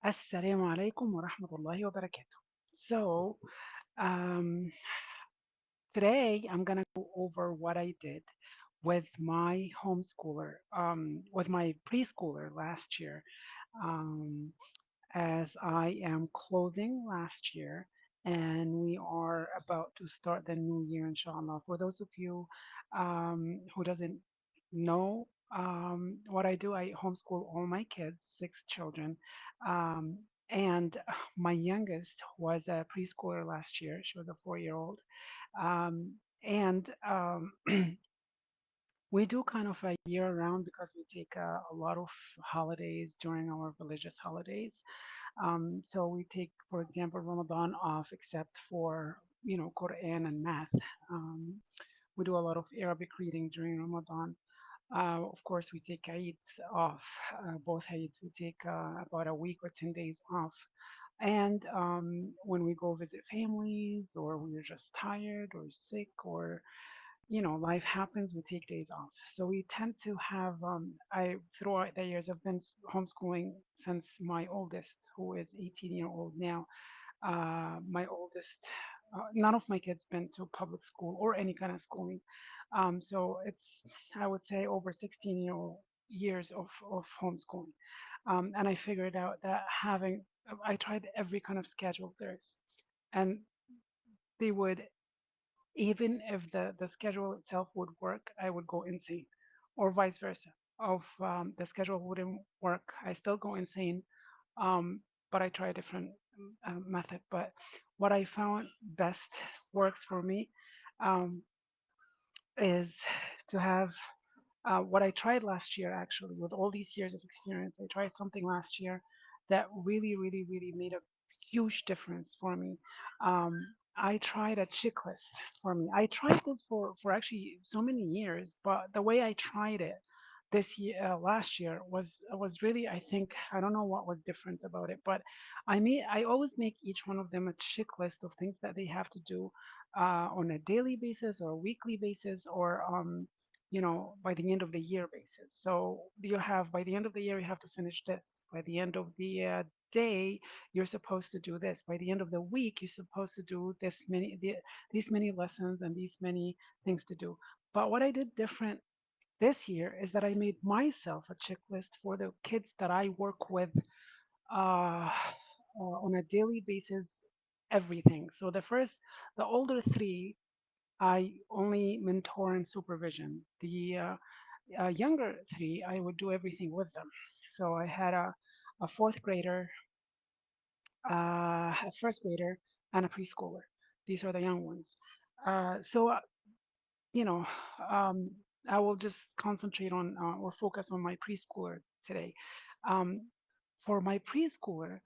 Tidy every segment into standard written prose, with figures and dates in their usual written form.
Assalamu alaikum wa rahmatullahi wa barakatuh. So, um, today I'm going to go over what I did with my homeschooler, with my preschooler last year. Um, as I am closing last year and we are about to start the new year, inshallah. For those of you who doesn't know what I do, I homeschool all my kids, six children. Um, and my youngest was a preschooler last year. She was a 4 year old. Um, and We do kind of a year round because we take a lot of holidays during our religious holidays. So we take, for example, Ramadan off, except for Quran and math. Um, we do a lot of Arabic reading during Ramadan. Of course, we take Eids off, both Eids. We take about a week or 10 days off. And when we go visit families, or we're just tired or sick, or life happens, we take days off. So we tend to have, throughout the years, I've been homeschooling since my oldest, who is 18-year-old now. My oldest, none of my kids been to public school or any kind of schooling. So it's, I would say, over 16 years of homeschooling. And I figured out that I tried every kind of schedule there is. And they would, even if the schedule itself would work, I would go insane, or vice versa. If the schedule wouldn't work, I still go insane, but I try a different method. But what I found best works for me um, is to have what I tried last year, actually, with all these years of experience. I tried something last year that really, really, really made a huge difference for me. Um, I tried a checklist for me. I tried this for actually so many years, but the way I tried it this year, last year, was really, I think, I don't know what was different about it, but I always make each one of them a checklist of things that they have to do on a daily basis or a weekly basis, or by the end of the year basis. So you have, by the end of the year, you have to finish this. By the end of the day, you're supposed to do this. By the end of the week, you're supposed to do these many lessons and these many things to do. But what I did different this year is that I made myself a checklist for the kids that I work with on a daily basis, everything. So the older three, I only mentor and supervision. The younger three, I would do everything with them. So I had a fourth grader, a first grader, and a preschooler. These are the young ones. So, you know, um, I will just concentrate on or focus on my preschooler today. Um, for my preschooler,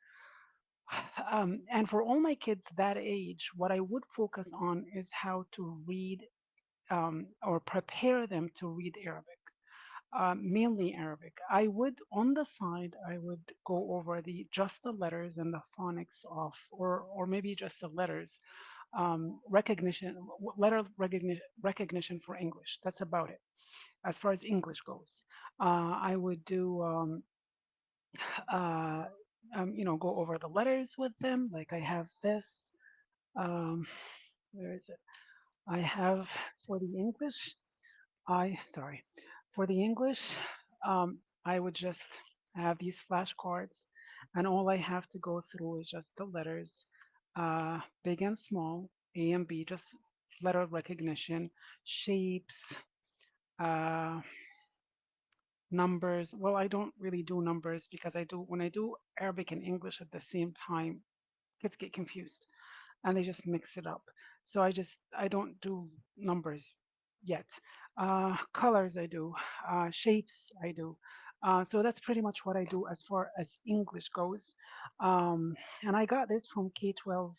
and for all my kids that age, what I would focus on is how to read or prepare them to read Arabic, mainly Arabic. I would, on the side, I would go over the just the letters and the phonics of, or maybe just the letters, recognition, letter recognition for English. That's about it as far as English goes. I would do, uh, go over the letters with them. Like I have this. Um, where is it? I have for the English. Sorry, for the English, I would just have these flashcards, and all I have to go through is just the letters, big and small, A and B, just letter recognition, shapes, uh, numbers. Well, I don't really do numbers because when I do Arabic and English at the same time, kids get confused and they just mix it up. So I don't do numbers yet. Colors I do, shapes I do. So that's pretty much what I do as far as English goes. And I got this from K-12.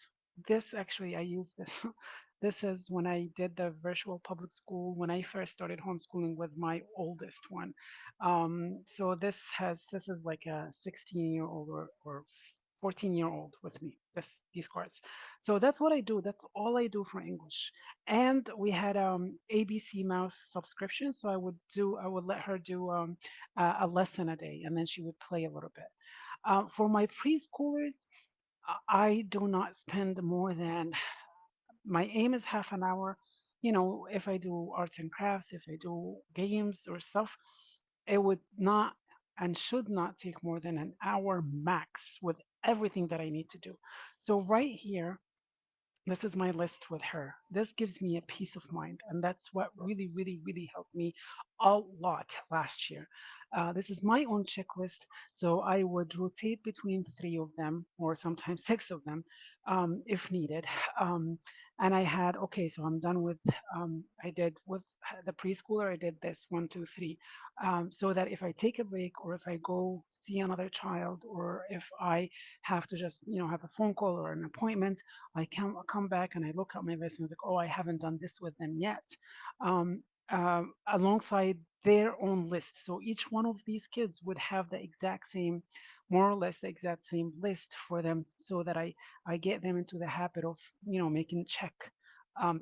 This actually I used this. This is when I did the virtual public school when I first started homeschooling with my oldest one. So this is like a 16-year-old or 14-year-old with me, these cards. So that's what I do. That's all I do for English. And we had ABC Mouse subscription, so I would let her do a lesson a day, and then she would play a little bit. For my preschoolers, I do not spend more than, my aim is half an hour. You know, if I do arts and crafts, if I do games or stuff, it would not and should not take more than an hour max with everything that I need to do. So, right here, this is my list with her. This gives me a peace of mind, and that's what really, really, really helped me a lot last year. This is my own checklist, so I would rotate between three of them, or sometimes six of them, if needed. Um, and I had, okay, so I'm done with, I did with the preschooler, I did this one, two, three, so that if I take a break or if I go see another child or if I have to just, have a phone call or an appointment, I come back and I look at my list and it's like, oh, I haven't done this with them yet, um, alongside their own list. So each one of these kids would have the exact same, more or less the exact same list for them, so that I get them into the habit of, making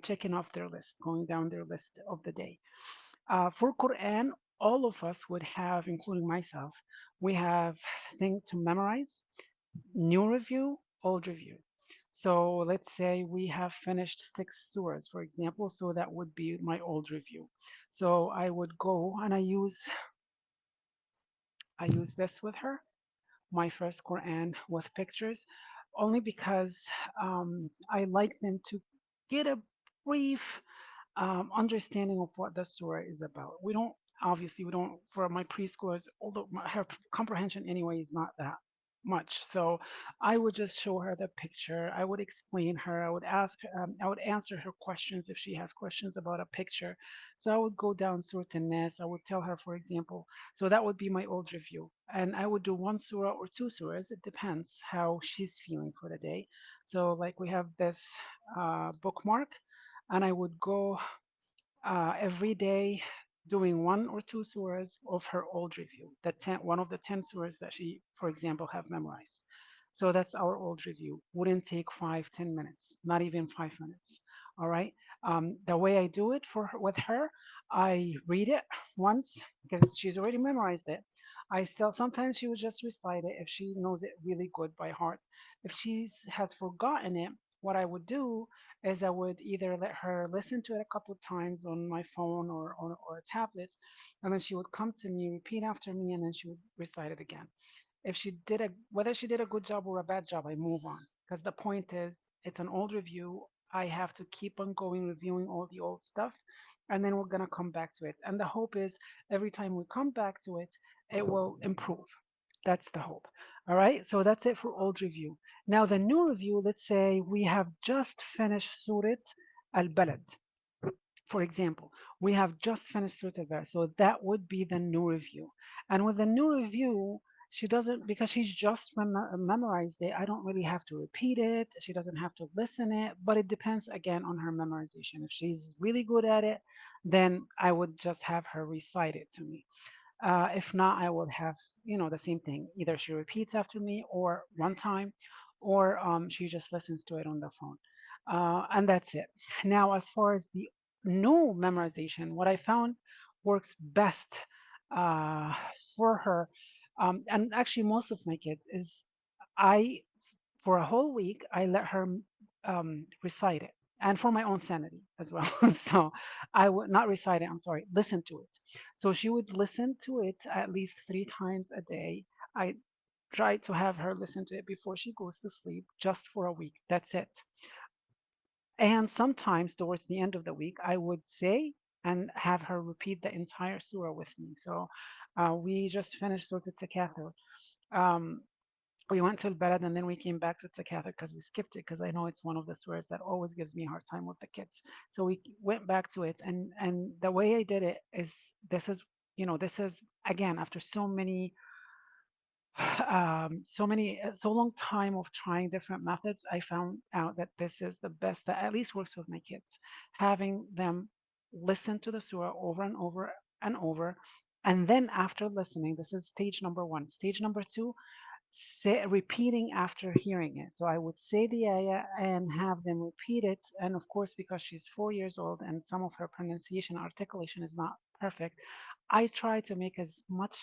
checking off their list, going down their list of the day. For Quran, all of us would have, including myself, we have things to memorize, new review, old review. So let's say we have finished six surahs, for example. So that would be my old review. So I would go and I use this with her, my first Quran with pictures, only because I like them to get a brief understanding of what the surah is about. We don't, for my preschoolers, although her comprehension anyway is not that much. So I would just show her the picture. I would explain her. I would answer her questions if she has questions about a picture. So I would go down Surah An-Nas. I would tell her, for example, so that would be my old review. And I would do one surah or two surahs. It depends how she's feeling for the day. So like we have this bookmark, and I would go every day doing one or two surahs of her old review, one of the 10 surahs that she, for example, have memorized. So that's our old review. Wouldn't take 5, 10 minutes, not even 5 minutes. All right. The way I do it with her, I read it once because she's already memorized it. I still sometimes she would just recite it if she knows it really good by heart. If she has forgotten it, what I would do is I would either let her listen to it a couple of times on my phone or a tablet, and then she would come to me, repeat after me, and then she would recite it again. If she did a Whether she did a good job or a bad job, I move on, because the point is it's an old review. I have to keep on going, reviewing all the old stuff, and then we're gonna come back to it. And the hope is every time we come back to it, it will improve. That's the hope. All right, so that's it for old review. Now, the new review, let's say we have just finished Surat Al Balad, for example. We have just finished Surat Al Balad, so that would be the new review. And with the new review, she doesn't, because she's just memorized it, I don't really have to repeat it. She doesn't have to listen it, but it depends again on her memorization. If she's really good at it, then I would just have her recite it to me. If not, I will have, the same thing. Either she repeats after me or one time, or she just listens to it on the phone. And that's it. Now, as far as the new memorization, what I found works best uh, for her, and actually most of my kids, is I for a whole week, I let her recite it, and for my own sanity as well. So I would not recite it. I'm sorry, listen to it. So she would listen to it at least 3 times a day. I tried to have her listen to it before she goes to sleep, just for a week. That's it. And sometimes towards the end of the week, I would say and have her repeat the entire surah with me. So we just finished Surah Al-Takathur. Um, we went to Al-Balad and then we came back to Takatha because we skipped it, because I know it's one of the swears that always gives me a hard time with the kids. So we went back to it, and the way I did it is, this is this is, again, after so long time of trying different methods, I found out that this is the best that at least works with my kids. Having them listen to the surah over and over and over, and then after listening, this is stage number one. Stage number two, repeating after hearing it. So I would say the ayah and have them repeat it. And of course, because she's 4 years old and some of her pronunciation articulation is not perfect, I try to make as much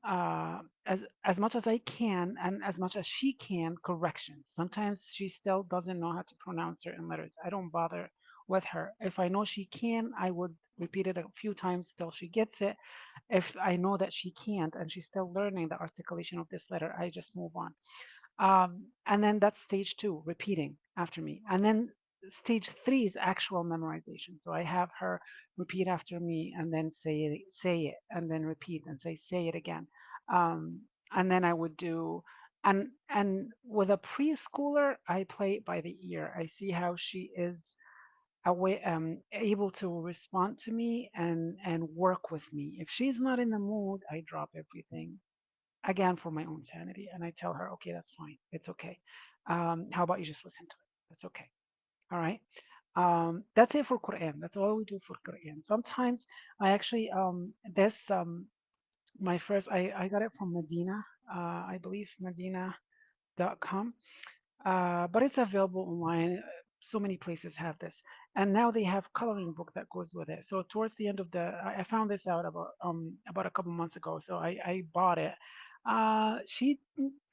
as much as I can and as much as she can, corrections. Sometimes she still doesn't know how to pronounce certain letters. I don't bother with her. If I know she can, I would repeat it a few times till she gets it. If I know that she can't and she's still learning the articulation of this letter, I just move on. And then that's stage two, repeating after me. And then stage three is actual memorization. So I have her repeat after me and then say it, and then repeat and say it again. Um, and then I would do, and with a preschooler, I play it by the ear. I see how she is able to respond to me and work with me. If she's not in the mood, I drop everything again for my own sanity. And I tell her, okay, that's fine. It's okay. How about you just listen to it? That's okay. All right. That's it for Quran. That's all we do for Quran. Sometimes I actually, this, my first, I got it from Medina, I believe Medina.com. But it's available online. So many places have this, and now they have coloring book that goes with it. So towards the end of the, I found this out about a couple months ago. So I bought it. She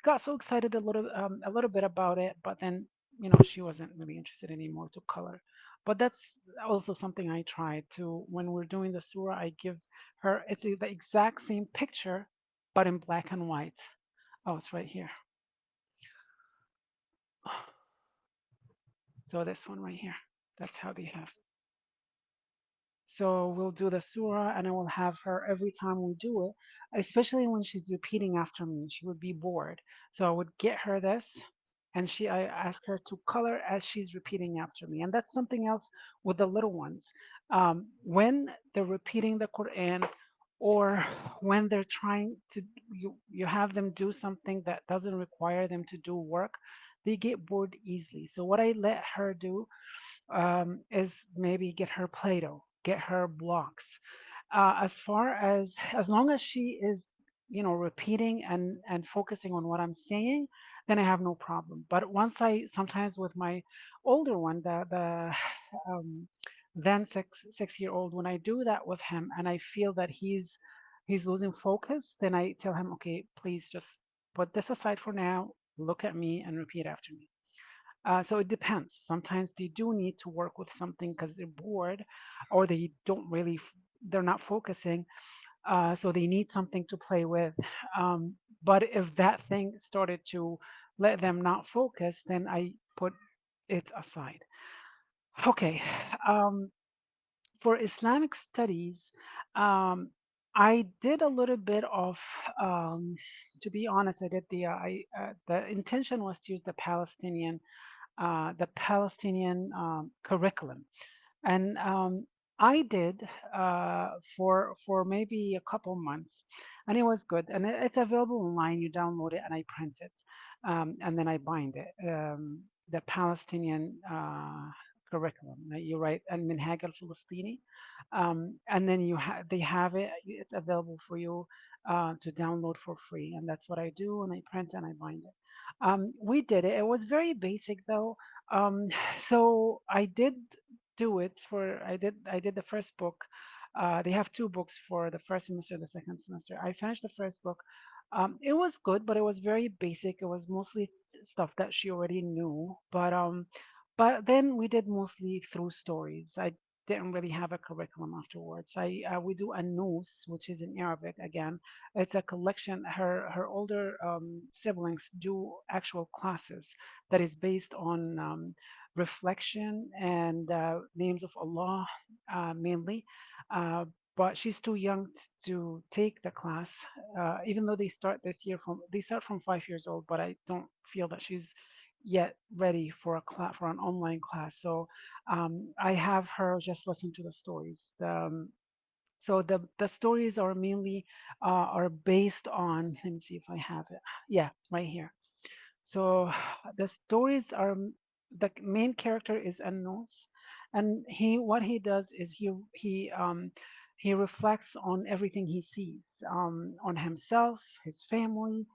got so excited a little bit about it, but then she wasn't really interested anymore to color. But that's also something I try to when we're doing the surah. I give her the exact same picture, but in black and white. Oh, it's right here. So this one right here. That's how they have. So we'll do the surah and I will have her every time we do it, especially when she's repeating after me. She would be bored. So I would get her this and I ask her to color as she's repeating after me. And that's something else with the little ones. When they're repeating the Quran or when they're trying to, you have them do something that doesn't require them to do work, they get bored easily. So what I let her do is maybe get her Play-Doh, get her blocks. As long as she is, repeating and focusing on what I'm saying, then I have no problem. But once I sometimes with my older one, the um, then 6 year old, when I do that with him and I feel that he's losing focus, then I tell him, okay, please just put this aside for now, look at me and repeat after me. So it depends. Sometimes they do need to work with something because they're bored or they're not focusing. So they need something to play with. But if that thing started to let them not focus, then I put it aside. Okay. Um, for Islamic studies, um, I did a little bit of, um, to be honest, I did the intention was to use the Palestinian curriculum. And I did for maybe a couple months, and it was good. And it's available online. You download it, and I print it, and then I bind it. The Palestinian curriculum. You write and Minhaj al-Falastini, and then they have it. It's available for you to download for free, and that's what I do. And I print and I bind it. We did it. It was very basic though. Um, so I did the first book. They have two books for the first semester, the second semester. I finished the first book. It was good, but it was very basic. It was mostly stuff that she already knew. But then we did mostly through stories. I didn't really have a curriculum afterwards. We do a nous, which is in Arabic again. It's a collection. Her older siblings do actual classes that is based on reflection and names of Allah mainly. Uh, but she's too young to take the class, even though they start from 5 years old. But I don't feel that she's yet ready for for an online class. So I have her just listen to the stories. So the stories are mainly are based on. Let me see if I have it. Yeah, right here. So the stories are the main character is Anos, and what he does is he reflects on everything he sees, on himself, his family,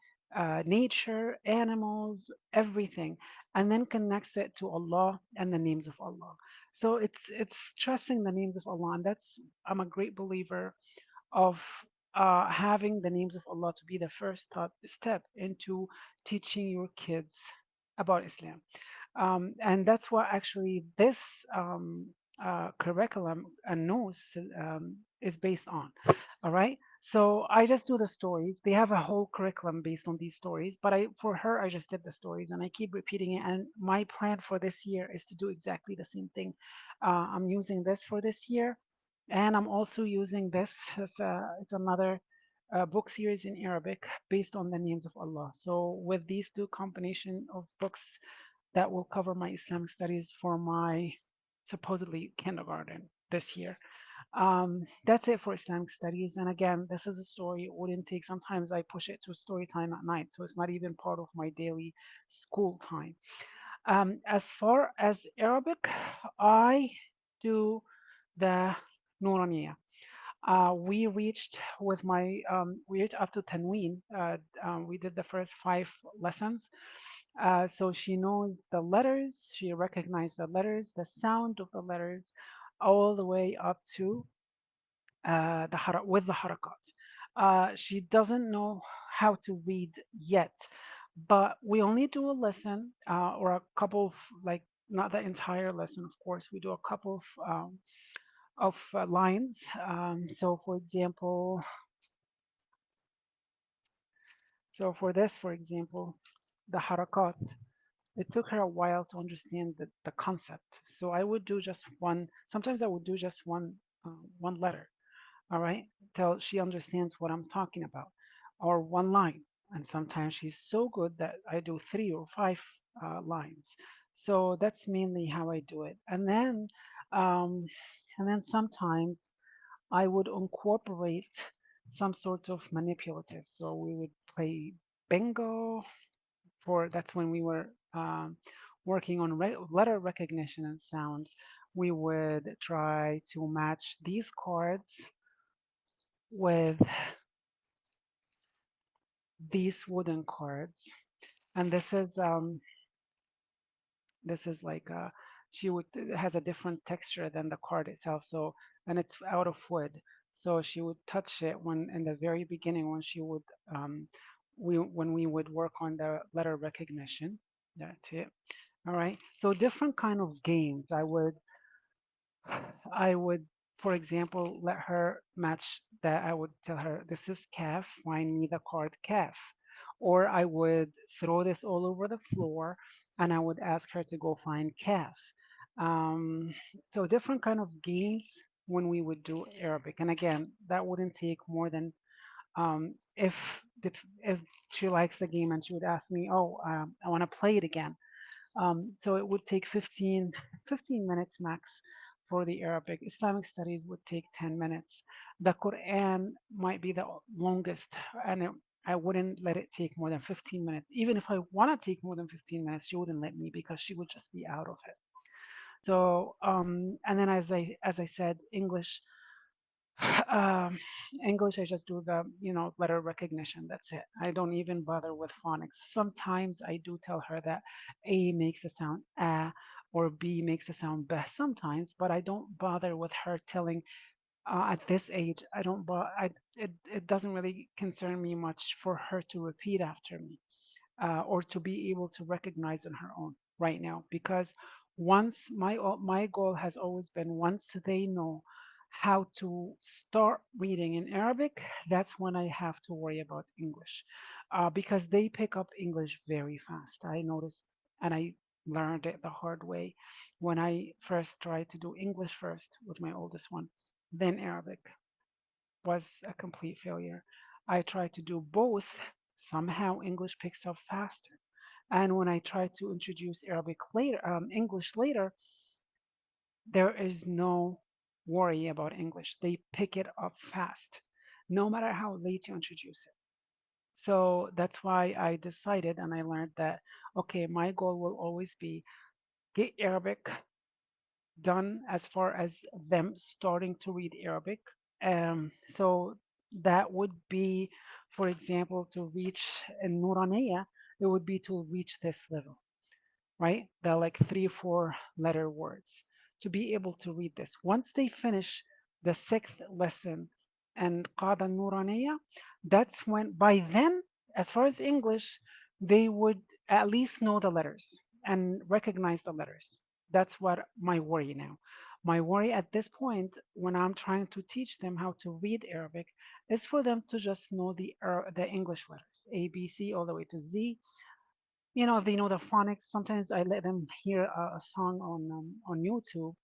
nature, animals, everything, and then connects it to Allah and the names of Allah. So it's stressing the names of Allah, and that's I'm a great believer of having the names of Allah to be the first step into teaching your kids about Islam. And that's what actually this um, curriculum and notes is based on. All right. So I just do the stories. They have a whole curriculum based on these stories, but for her, I just did the stories and I keep repeating it. And my plan for this year is to do exactly the same thing. I'm using this for this year, and I'm also using this as it's another book series in Arabic based on the names of Allah. So with these two combination of books, that will cover my Islamic studies for my supposedly kindergarten this year. That's it for Islamic studies. And again, this is a story. It wouldn't take, sometimes I push it to story time at night. So it's not even part of my daily school time. As far as Arabic, I do the Nuraniya. We reached with my, we reached up to Tanween. We did the first 5 lessons. So she knows the letters, she recognized the letters, the sound of the letters, all the way up to with the harakat. She doesn't know how to read yet, but we only do a lesson or a couple of, like, not the entire lesson, of course. We do a couple of lines. So, for example, so for this, for example, the harakat, it took her a while to understand the concept. So I would do just one. Sometimes I would do just one letter, all right, till she understands what I'm talking about, or one line. And sometimes she's so good that I do 3 or 5 lines. So that's mainly how I do it. Um, and then sometimes I would incorporate some sort of manipulative. So we would play bingo. For that's when we were working on letter recognition and sound. We would try to match these cards with these wooden cards, and this is like she would it has a different texture than the card itself. So, and it's out of wood. So she would touch it when in the very beginning when she would when we would work on the letter recognition. That's it. All right. So different kind of games. I would, for example, let her match that. I would tell her, this is calf, find me the card calf. Or I would throw this all over the floor and I would ask her to go find calf. Um, so different kind of games when we would do Arabic. And again, that wouldn't take more than if she likes the game and she would ask me, oh, I want to play it again. So it would take 15 minutes max for the Arabic. Islamic studies would take 10 minutes. The Quran might be the longest, and I wouldn't let it take more than 15 minutes. Even if I want to take more than 15 minutes, she wouldn't let me because she would just be out of it. So, and then as I said, English. Um, English, I just do the, letter recognition. That's it. I don't even bother with phonics. Sometimes I do tell her that A makes a sound A or B makes a sound B sometimes, but I don't bother with her telling at this age. I don't, it doesn't really concern me much for her to repeat after me or to be able to recognize on her own right now because once my goal has always been once they know how to start reading in Arabic, that's when I have to worry about English because they pick up English very fast. I noticed and I learned it the hard way when I first tried to do English first with my oldest one, then Arabic was a complete failure. I tried to do both. Somehow English picks up faster. And when I try to introduce English later, there is no worry about English. They pick it up fast, no matter how late you introduce it. So that's why I decided and I learned that, okay, my goal will always be get Arabic done as far as them starting to read Arabic. So that would be, for example, to reach in Nuraniya, it would be to reach this level, right? The like 3 or 4 letter words to be able to read this. Once they finish the 6th lesson, and Qada Nuraniya, that's when, by then, as far as English, they would at least know the letters and recognize the letters. That's what my worry now. My worry at this point, when I'm trying to teach them how to read Arabic, is for them to just know the English letters, A, B, C, all the way to Z. If they know the phonics, sometimes I let them hear a song on YouTube,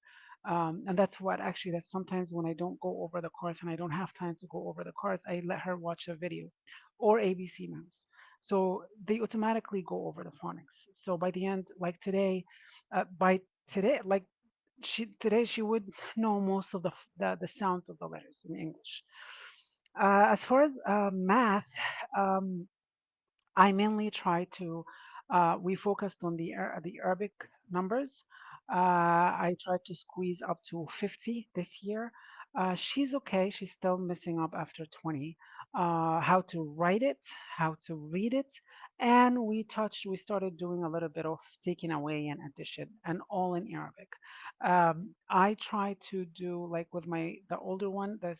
and that's what actually that's sometimes when I don't go over the course and I don't have time to go over the course, I let her watch a video or ABC Mouse. So they automatically go over the phonics. So by the end, like today, by today, like she would know most of the sounds of the letters in English. As far as math, um, I mainly try to, we focused on the Arabic numbers. I tried to squeeze up to 50 this year. She's okay. She's still missing up after 20. How to write it, how to read it. And we started doing a little bit of taking away and addition, and all in Arabic. I try to do like with the older one, the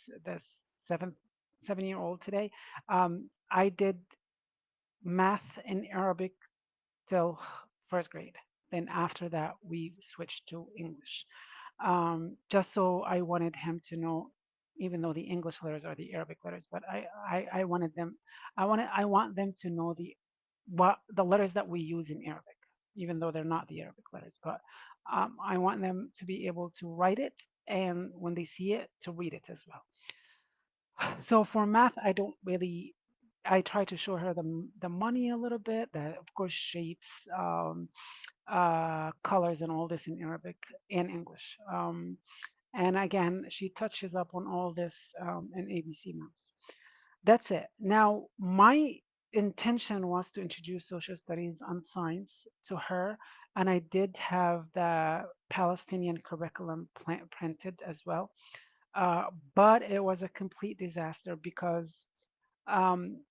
7-year old today. I did math and Arabic till first grade. Then after that, we switched to English. Just so I wanted him to know, even though the English letters are the Arabic letters, but I wanted them, I want them to know the letters that we use in Arabic, even though they're not the Arabic letters. But I want them to be able to write it, and when they see it, to read it as well. So for math, I don't really. I try to show her the money a little bit, the of course shapes, colors, and all this in Arabic and English. And again, she touches up on all this in ABC Mouse. That's it. Now, my intention was to introduce social studies and science to her, and I did have the Palestinian curriculum printed as well. Uh, but it was a complete disaster because um,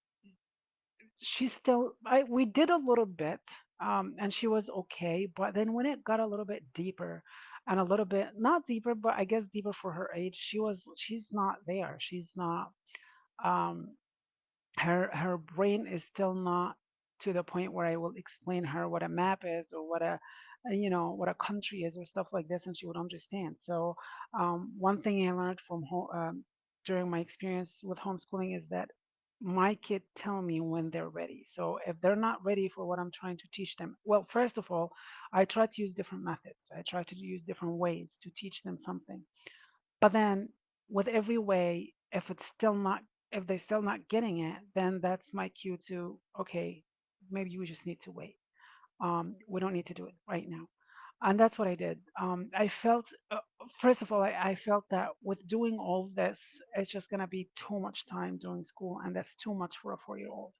she still we did a little bit, and she was okay, but then when it got a little bit deeper and a little bit not deeper, but I guess deeper for her age, she's not there. She's not um, her brain is still not to the point where I will explain her what a map is or what a country is or stuff like this, and she would understand. So one thing I learned during my experience with homeschooling is that my kids tell me when they're ready. So if they're not ready for what I'm trying to teach them, well, first of all, I try to use different methods. I try to use different ways to teach them something. But then with every way, if they're still not getting it, then that's my cue to, okay, maybe we just need to wait. We don't need to do it right now. And that's what I did. I felt, first of all, I felt that with doing all this, it's just going to be too much time during school, and that's too much for a 4-year old.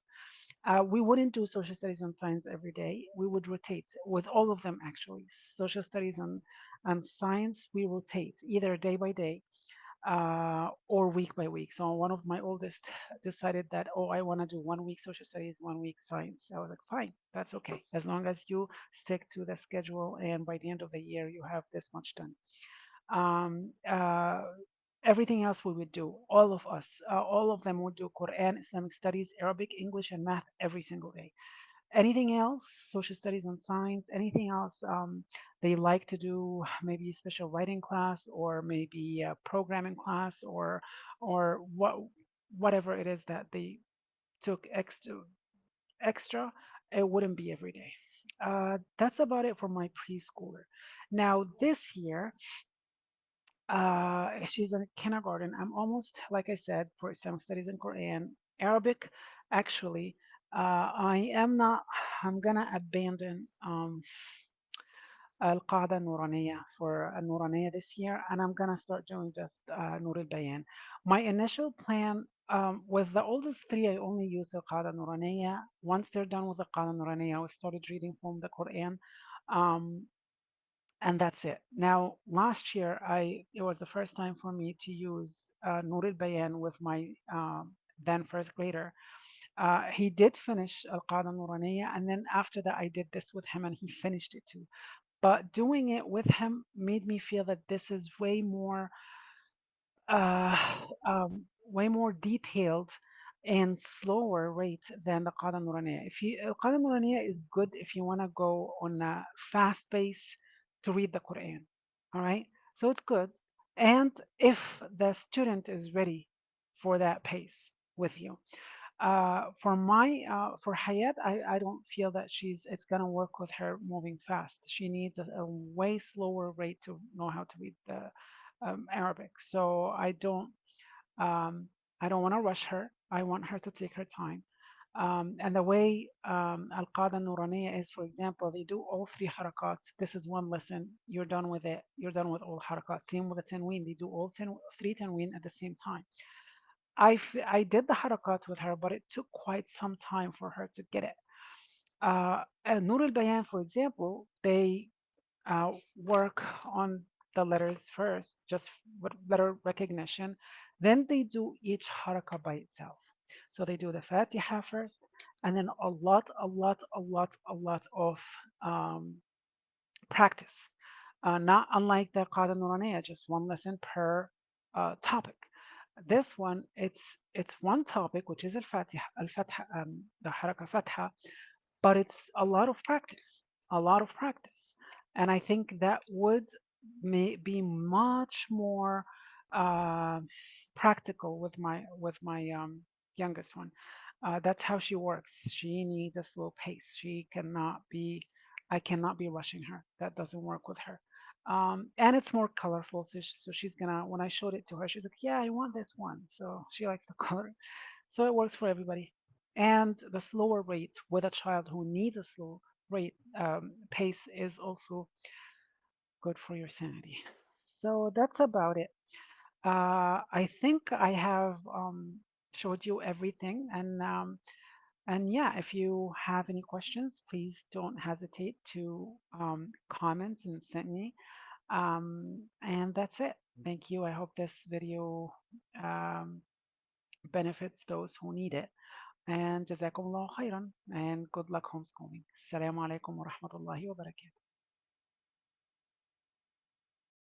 We wouldn't do social studies and science every day. We would rotate with all of them, actually. Social studies and science, we rotate either day by day or week by week. So one of my oldest decided that, oh, I want to do 1 week social studies, 1 week science. I was like, fine, that's okay. As long as you stick to the schedule and by the end of the year you have this much done. Um, uh, Everything else we would do, all of us, all of them would do Quran, Islamic studies, Arabic, English, and math every single day. Anything else, social studies and science, anything else they like to do, maybe a special writing class or maybe a programming class or whatever it is that they took extra, it wouldn't be every day. That's about it for my preschooler. Now this year, she's in kindergarten. I'm almost, like I said, for Islamic studies and Quran, Arabic. Actually, I am not. I'm gonna abandon Al-Qaeda Nuraniya for Nuraniya this year, and I'm gonna start doing just Nur al-Bayan. My initial plan with the oldest three, I only use Al-Qaeda Nuraniya. Once they're done with Al-Qaeda Nuraniya, I started reading from the Quran. Um, and that's it. Now, last year, I it was the first time for me to use Nur al-Bayan with my then first grader. He did finish Al-Qaeda Nuraniya, and then after that, I did this with him, and he finished it too. But doing it with him made me feel that this is way more uh, way more detailed and slower rate than the Qada Nuraniya. If you Qada Nuraniya is good if you want to go on a fast pace to read the Quran. All right, so it's good, and if the student is ready for that pace with you. For Hayat, I don't feel that it's gonna work with her moving fast. She needs a way slower rate to know how to read the Arabic. So um, I don't want to rush her. I want her to take her time. And the way Al-Qada Nuraniya is, for example, they do all three harakats. This is one lesson. You're done with it. You're done with all harakat. Same with the tanween. They do all three tanween at the same time. I did the harakat with her, but it took quite some time for her to get it. Nur al-Bayan, for example, they work on the letters first, just with letter recognition. Then they do each haraka by itself. So they do the Fatiha first, and then a lot of practice. Not unlike the Qada Nuraniya, just one lesson per topic. This one, it's one topic, which is al-Fatiha, al-Fatha, the Haraka Fatha, but it's a lot of practice, a lot of practice. And I think that would be much more uh, practical with my youngest one. That's how she works. She needs a slow pace. I cannot be rushing her. That doesn't work with her. And it's more colorful. So she's gonna, when I showed it to her, she's like, yeah, I want this one. So she likes the color. So it works for everybody. And the slower rate with a child who needs a slow rate pace is also good for your sanity. So that's about it. I think I have showed you everything, and yeah, if you have any questions, please don't hesitate to comment and send me. And that's it. Thank you. I hope this video um, benefits those who need it. And جزاكم الله خيرا and good luck homeschooling. السلام عليكم ورحمة الله وبركاته.